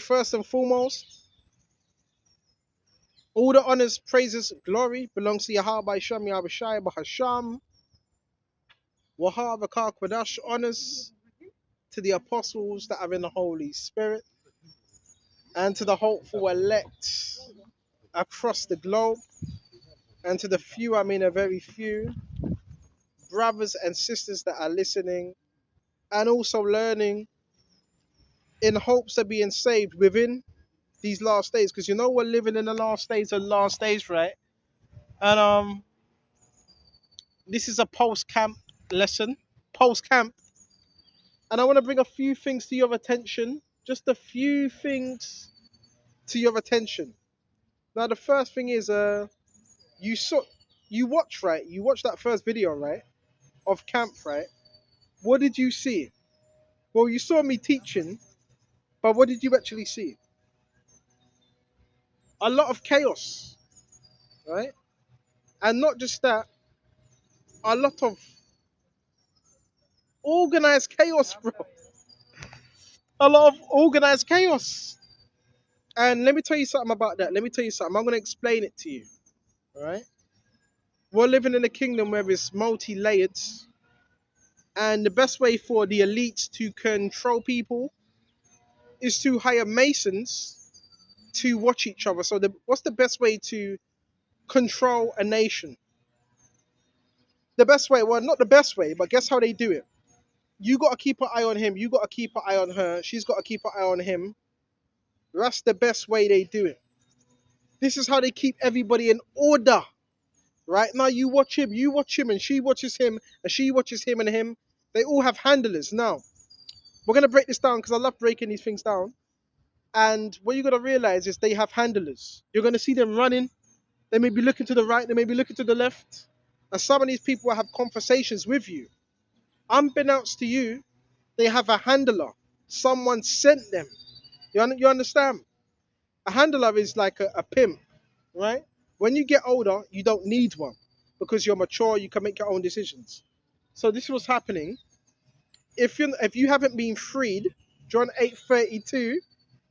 first and foremost, all the honors, praises, glory belongs to Yahawashi, Yahawashi, Bahasham, Wahava Kwadash. Honors to the apostles that are in the Holy Spirit and to the hopeful elect across the globe, and to the few, I mean a very few, brothers and sisters that are listening and also learning in hopes of being saved within these last days. Because you know we're living in the last days, right? And this is a post-camp lesson, post-camp. And I want to bring a few things to your attention, just a few things to your attention. Now, the first thing is, you saw, you watched, right? You watched that first video, right, of camp, right? What did you see? Well, you saw me teaching, but what did you actually see? A lot of chaos, right? And not just that, a lot of organized chaos, bro. A lot of organized chaos. And let me tell you something about that. Let me tell you something. I'm going to explain it to you, all right? We're living in a kingdom where it's multi-layered, and the best way for the elites to control people is to hire masons to watch each other. So what's the best way to control a nation? The best way, well, not the best way, but guess how they do it? You got to keep an eye on him. You got to keep an eye on her. She's got to keep an eye on him. That's the best way they do it. This is how they keep everybody in order. Right now, you watch him, and she watches him, and she watches him and him. They all have handlers. Now, we're going to break this down because I love breaking these things down. And what you're going to realize is they have handlers. You're going to see them running. They may be looking to the right. They may be looking to the left. And some of these people will have conversations with you. Unbeknownst to you, they have a handler. Someone sent them. You understand? A handler is like a pimp, right? When you get older, you don't need one because you're mature, you can make your own decisions. So this was happening. If you haven't been freed, John 8:32,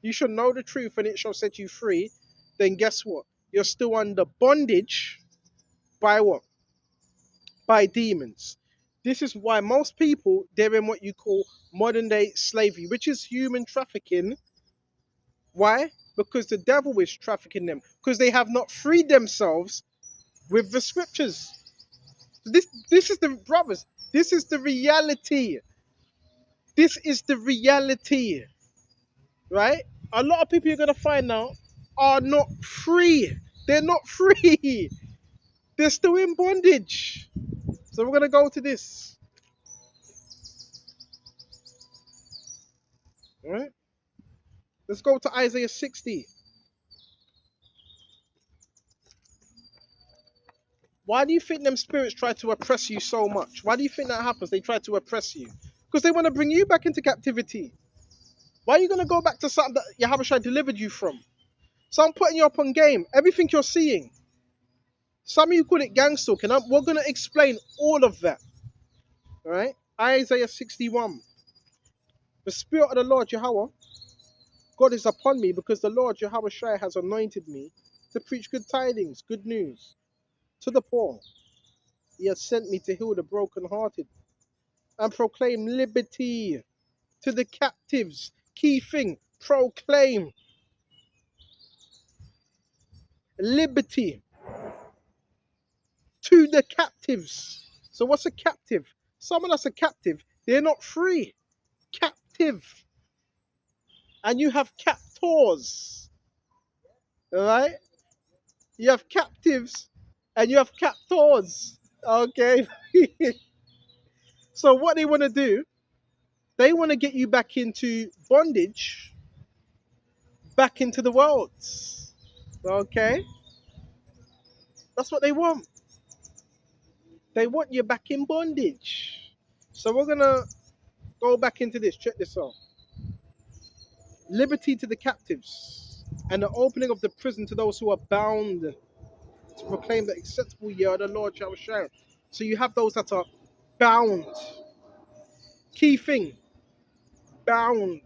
you should know the truth and it shall set you free. Then guess what? You're still under bondage by what? By demons. This is why most people, they're in what you call modern day slavery, which is human trafficking. Why? Because the devil is trafficking them. Because they have not freed themselves with the scriptures. This is the brothers. This is the reality. This is the reality. Right? A lot of people you're gonna find now are not free. They're not free. They're still in bondage. So we're gonna go to this. All right? Let's go to Isaiah 60. Why do you think them spirits try to oppress you so much? Why do you think that happens? They try to oppress you. Because they want to bring you back into captivity. Why are you going to go back to something that Yahawashi delivered you from? So I'm putting you up on game. Everything you're seeing. Some of you call it gang stalking. We're going to explain all of that. All right? Isaiah 61. The Spirit of the Lord Yahweh, God is upon me because the Lord Yahawashi has anointed me to preach good tidings, good news to the poor. He has sent me to heal the brokenhearted and proclaim liberty to the captives. Key thing, proclaim liberty to the captives. So what's a captive? Someone that's a captive, they're not free. Captive. And you have captors. All right? You have captives and you have captors. Okay? So what they want to do, they want to get you back into bondage, back into the world. Okay? That's what they want. They want you back in bondage. So we're going to go back into this. Check this out. Liberty to the captives and the opening of the prison to those who are bound to proclaim the acceptable year of the Lord shall shine. So you have those that are bound. Key thing. Bound.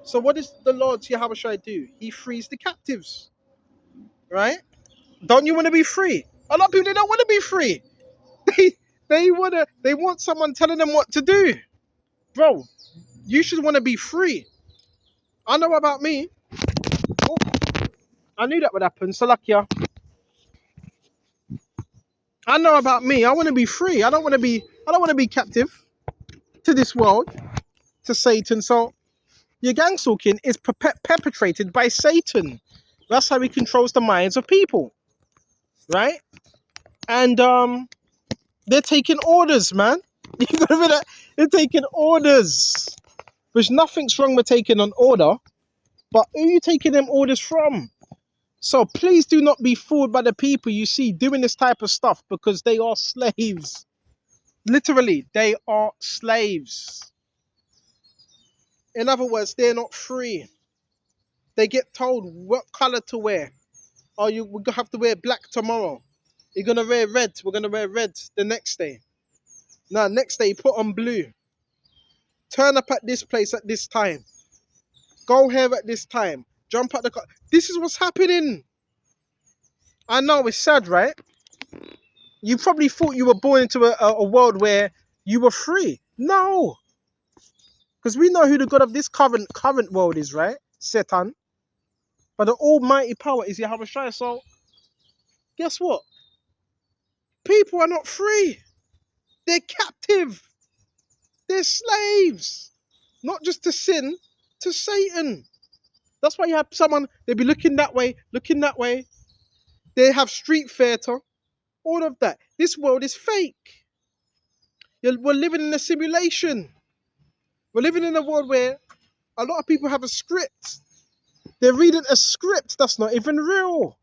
So what does the Lord Yahawashi do? He frees the captives, right? Don't you want to be free? A lot of people, they don't want to be free. They they want someone telling them what to do. Bro, you should want to be free. I know about me. Oh, I knew that would happen. So lucky. I know about me. I want to be free. I don't want to be captive to this world, to Satan. So your gang stalking is perpetrated by Satan. That's how he controls the minds of people, right? And they're taking orders, man. You gotta be that. They're taking orders. There's nothing's wrong with taking an order, but who are you taking them orders from? So please do not be fooled by the people you see doing this type of stuff, because they are slaves. Literally, they are slaves. In other words, they're not free. They get told what color to wear. Oh, we're gonna have to wear black tomorrow. You're gonna wear red. We're gonna wear red the next day. Now, next day, put on blue. Turn up at this place at this time. Go here at this time. Jump at the car. This is what's happening. I know it's sad, right? You probably thought you were born into a world where you were free. No, because we know who the God of this current world is, right? Satan. But the almighty power is Yahawashi. So guess what? People are not free. They're captive. They're slaves. Not just to sin, to Satan. That's why you have someone, they be looking that way, looking that way. They have street theatre, all of that. This world is fake. We're living in a simulation. We're living in a world where a lot of people have a script. They're reading a script that's not even real.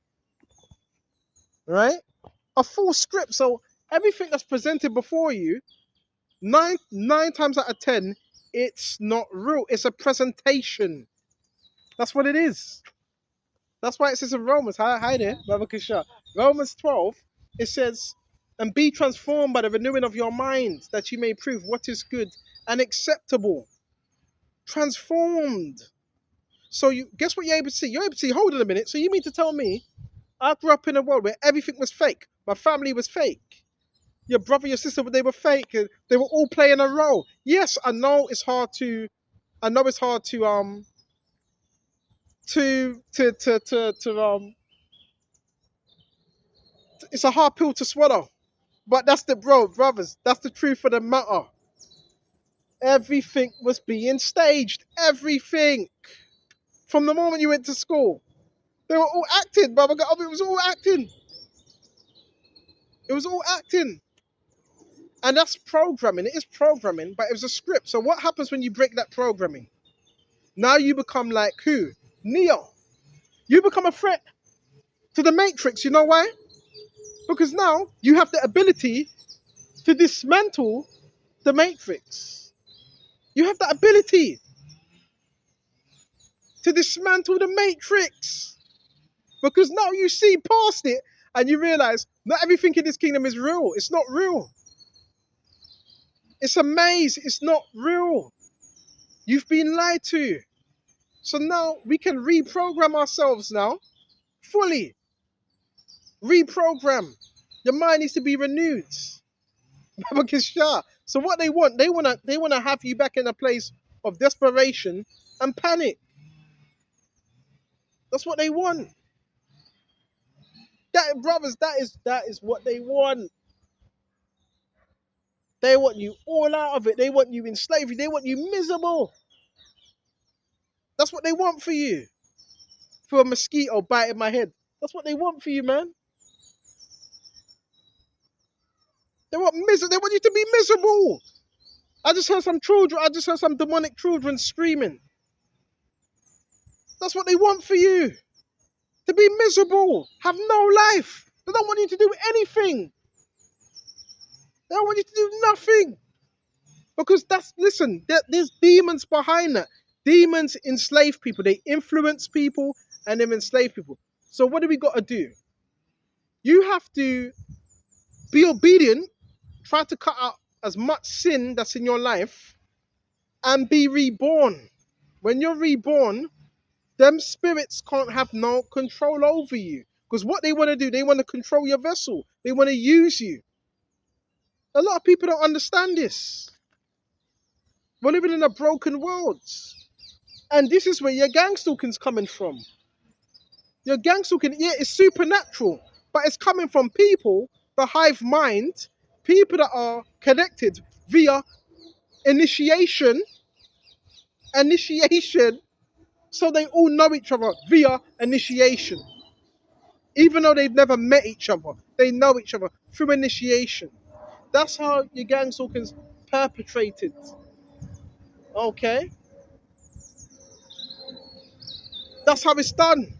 Right? A full script. So everything that's presented before you, nine times out of 10, it's not real. It's a presentation. That's what it is. That's why it says in Romans, hi there, Baba Kisha. Romans 12, it says, and be transformed by the renewing of your mind, that you may prove what is good and acceptable. Transformed. So you guess what you're able to see? You're able to see, hold on a minute. So you mean to tell me I grew up in a world where everything was fake? My family was fake. Your brother, your sister, they were fake. They were all playing a role. Yes, I know it's hard to it's a hard pill to swallow. But that's brothers, that's the truth of the matter. Everything was being staged. Everything. From the moment you went to school. They were all acting, brother. It was all acting. It was all acting. And that's programming. It is programming, but it was a script. So what happens when you break that programming? Now you become like who? Neo. You become a threat to the Matrix. You know why? Because now you have the ability to dismantle the Matrix. You have the ability to dismantle the Matrix. Because now you see past it and you realize not everything in this kingdom is real. It's not real. It's a maze. It's not real. You've been lied to. So now we can reprogram ourselves now. Fully. Reprogram. Your mind needs to be renewed. So what they wanna have you back in a place of desperation and panic. That's what they want. That brothers, that is what they want. They want you all out of it. They want you in slavery. They want you miserable. That's what they want for you. For a mosquito biting my head. That's what they want for you, man. They want They want you to be miserable. I just heard some children. I just heard some demonic children screaming. That's what they want for you. To be miserable. Have no life. They don't want you to do anything. They don't want you to do nothing. Because there's demons behind that. Demons enslave people. They influence people and they enslave people. So what do we got to do? You have to be obedient, try to cut out as much sin that's in your life, and be reborn. When you're reborn, them spirits can't have no control over you. Because what they want to do, they want to control your vessel. They want to use you. A lot of people don't understand this. We're living in a broken world. And this is where your gang stalking's coming from. Your gang stalking, yeah, it's supernatural. But it's coming from people, the hive mind, people that are connected via initiation. Initiation. So they all know each other via initiation. Even though they've never met each other, they know each other through initiation. That's how your gang stalking's perpetrated. Okay? That's how it's done.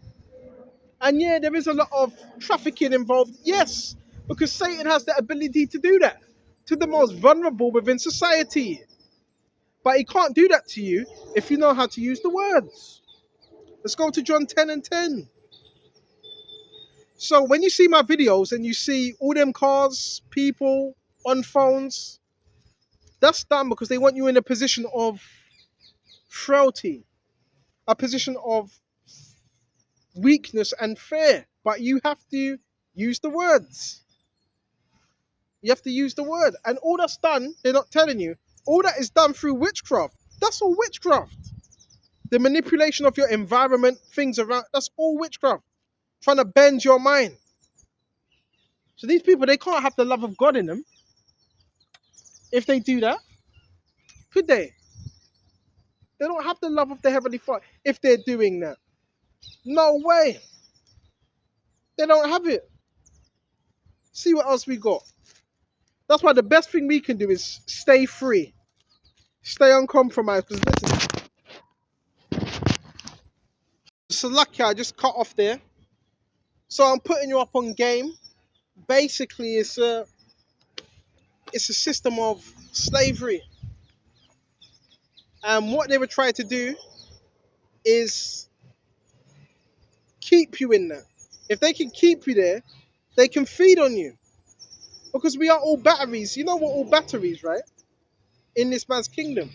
And yeah, there is a lot of trafficking involved, yes, because Satan has the ability to do that to the most vulnerable within society. But he can't do that to you if you know how to use the words. Let's go to John 10 and 10. So when you see my videos and you see all them cars, people on phones, that's done because they want you in a position of frailty, a position of weakness and fear. But you have to use the words. You have to use the word. And all that's done, they're not telling you, all that is done through witchcraft. That's all witchcraft. The manipulation of your environment, things around, that's all witchcraft. Trying to bend your mind. So these people, they can't have the love of God in them. If they do that, could they? They don't have the love of the Heavenly Father if they're doing that. No way. They don't have it. See what else we got. That's why the best thing we can do is stay free. Stay uncompromised. Because listen, it's lucky I just cut off there. So I'm putting you up on game. Basically, it's a system of slavery. And what they were trying to do is keep you in there. If they can keep you there, they can feed on you. Because we are all batteries. You know what all batteries, right? In this man's kingdom.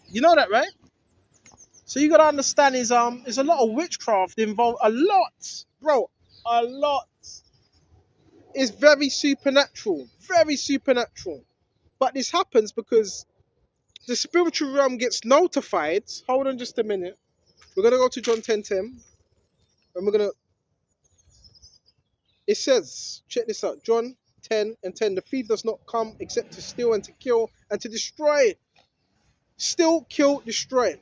You know that, right? So you gotta understand is there's a lot of witchcraft involved. A lot, bro. A lot. It's very supernatural. Very supernatural. But this happens because the spiritual realm gets notified. Hold on just a minute. We're gonna go to John 10:10. And we're gonna, it says, check this out, John 10 and 10, the thief does not come except to steal and to kill and to destroy. Still, kill, destroy.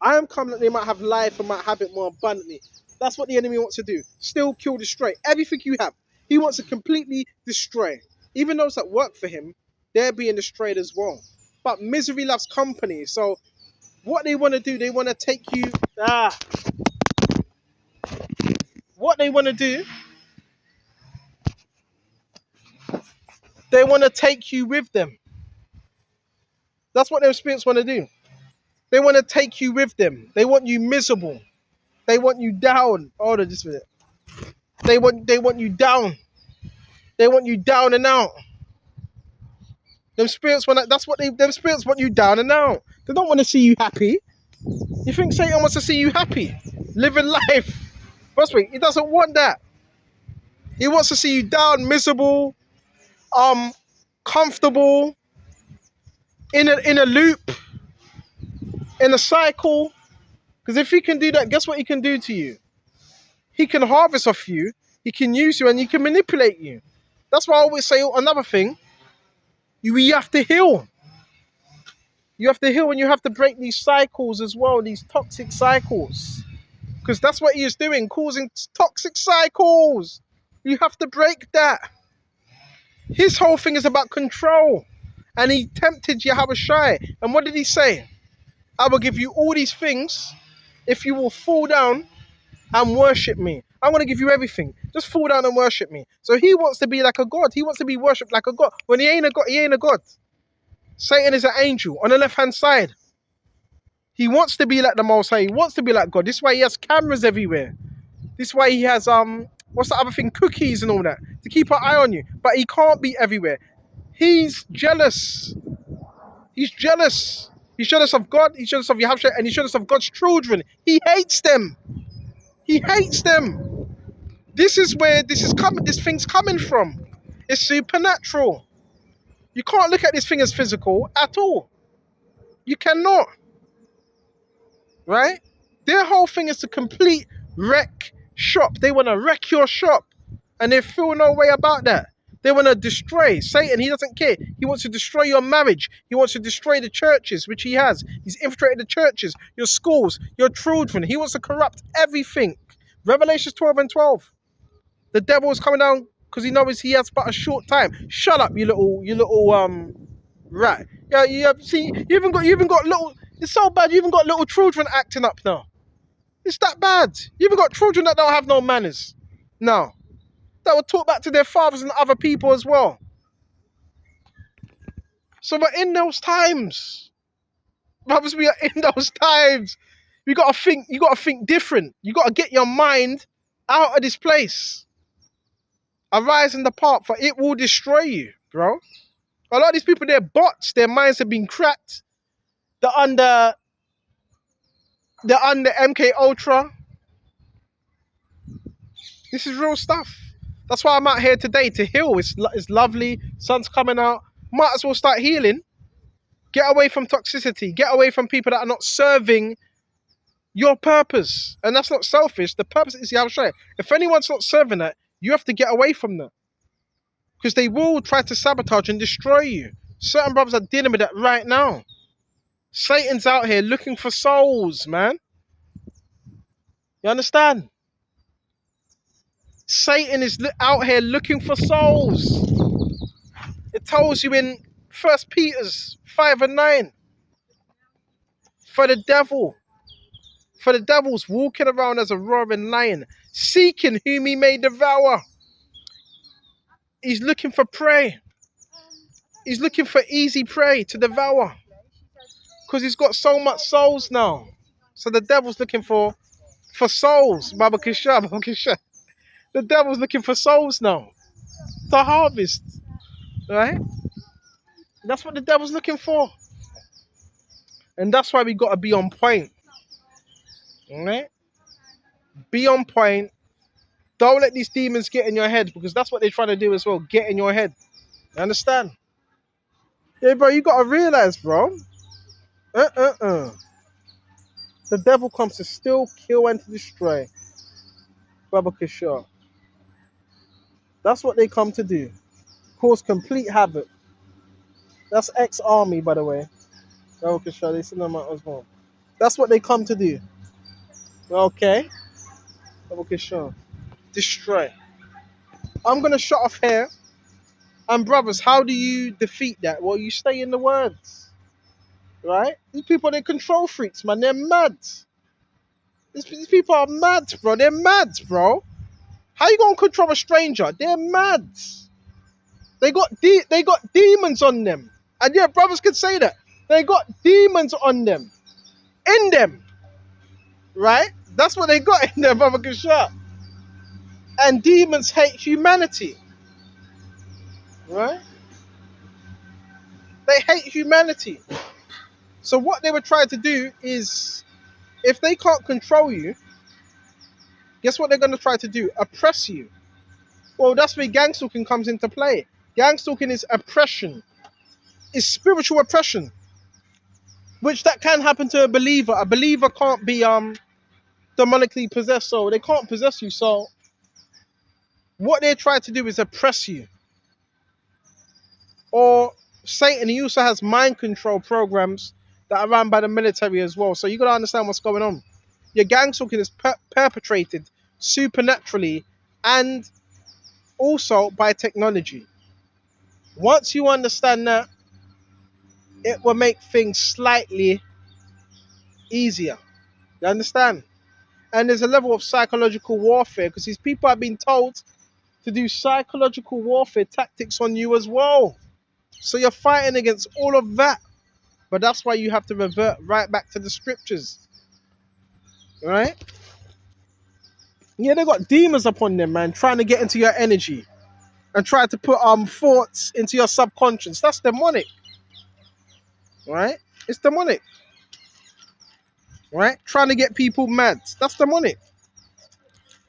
I am coming that they might have life and might have it more abundantly. That's what the enemy wants to do. Still, kill, destroy. Everything you have. He wants to completely destroy. Even those that work for him, they're being destroyed as well. But misery loves company. So what they want to do, they want to take you... What they want to do, they want to take you with them. That's what their spirits want to do. They want to take you with them. They want you miserable. They want you down. Hold on just a minute. They want you down. They want you down and out. Them spirits them spirits want you down and out. They don't want to see you happy. You think Satan wants to see you happy? Living life. Trust me, he doesn't want that. He wants to see you down, miserable, comfortable, in a loop, in a cycle. Because if he can do that, guess what he can do to you? He can harvest off you, he can use you, and he can manipulate you. That's why I always say another thing. You have to heal. You have to heal, and you have to break these cycles as well, these toxic cycles. Because that's what he is doing, causing toxic cycles. You have to break that. His whole thing is about control. And he tempted Yahawashi. And what did he say? I will give you all these things if you will fall down and worship me. I'm going to give you everything. Just fall down and worship me. So he wants to be like a god. He wants to be worshipped like a god. When he ain't a god, he ain't a god. Satan is an angel on the left-hand side. He wants to be like the Most High. He wants to be like God. This is why he has cameras everywhere. This is why he has, what's the other thing? Cookies and all that. To keep an eye on you. But he can't be everywhere. He's jealous. He's jealous. He's jealous of God. He's jealous of Yahawashi, and he's jealous of God's children. He hates them. He hates them. This is where this is coming. This thing's coming from. It's supernatural. You can't look at this thing as physical at all. You cannot. Right? Their whole thing is to complete wreck shop. They want to wreck your shop, and they feel no way about that. They want to destroy Satan. He doesn't care. He wants to destroy your marriage. He wants to destroy the churches, which he has. He's infiltrated the churches, your schools, your children. He wants to corrupt everything. Revelations 12 and 12. The devil is coming down because he knows he has but a short time. Shut up, you little rat. Yeah, see, you even got little. It's so bad. You even got little children acting up now. It's that bad. You even got children that don't have no manners. No, that will talk back to their fathers and other people as well. So we're in those times, brothers. We are in those times. You gotta think. You gotta think different. You gotta get your mind out of this place. Arise and depart, for it will destroy you, bro. A lot of these people, they're bots. Their minds have been cracked. They're under MK Ultra. This is real stuff. That's why I'm out here today to heal. It's lovely. Sun's coming out. Might as well start healing. Get away from toxicity. Get away from people that are not serving your purpose. And that's not selfish. The purpose is Yahawashi. If anyone's not serving that, you have to get away from that. Because they will try to sabotage and destroy you. Certain brothers are dealing with that right now. Satan's out here looking for souls, man. You understand? Satan is out here looking for souls. It tells you in 1 Peter's 5 and 9. For the devil's walking around as a roaring lion, seeking whom he may devour. He's looking for prey. He's looking for easy prey to devour. Because he's got so much souls now. So the devil's looking for souls. Baba Kisha. The devil's looking for souls now to harvest. Right? That's what the devil's looking for. And that's why we got to be on point. Alright? Be on point. Don't let these demons get in your head, because that's what they're trying to do as well. Get in your head. You understand? Yeah, bro, you got to realize, bro. The devil comes to steal, kill, and to destroy. Baba Kishore. That's what they come to do. Cause complete havoc. That's ex-army, by the way. Baba Kishore, they send them out as well. That's what they come to do. Okay? Baba Kishore. Destroy. I'm going to shut off here. And brothers, how do you defeat that? Well, you stay in the words. Right? These people, they're control freaks, man. They're mad. These people are mad, bro. They're mad, bro. How you gonna control a stranger? They're mad. They got demons on them. And yeah, brothers could say that. They got demons on them. In them. Right? That's what they got in them, Brother Kishore. And demons hate humanity. Right? They hate humanity. So what they were trying to do is, if they can't control you, guess what they're going to try to do? Oppress you. Well, that's where gang stalking comes into play. Gang stalking is oppression. It's spiritual oppression. Which that can happen to a believer. A believer can't be demonically possessed, so they can't possess you. So what they're trying to do is oppress you. Or Satan, he also has mind control programs that are run by the military as well. So you got to understand what's going on. Your gang stalking is perpetrated supernaturally and also by technology. Once you understand that, it will make things slightly easier. You understand? And there's a level of psychological warfare, because these people have been told to do psychological warfare tactics on you as well. So you're fighting against all of that. But that's why you have to revert right back to the scriptures. Right? Yeah, they got demons upon them, man, trying to get into your energy and try to put thoughts into your subconscious. That's demonic. right? It's demonic, right? Trying to get people mad. That's demonic.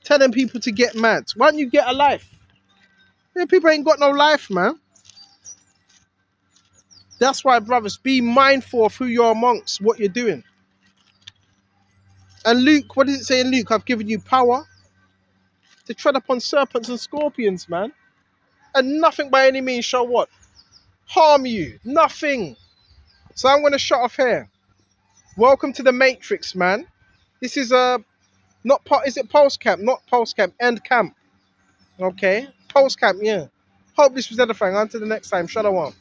Telling people to get mad. Why don't you get a life? Yeah, people ain't got no life, man. That's why, brothers, be mindful of who you're amongst, what you're doing. And Luke, what does it say in Luke? I've given you power to tread upon serpents and scorpions, man. And nothing by any means shall what? Harm you. Nothing. So I'm going to shut off here. Welcome to the Matrix, man. This is not part. Is it post camp? Not post camp. End camp. Okay. Post camp. Yeah. Hope this was edifying. Until the next time. Shalom.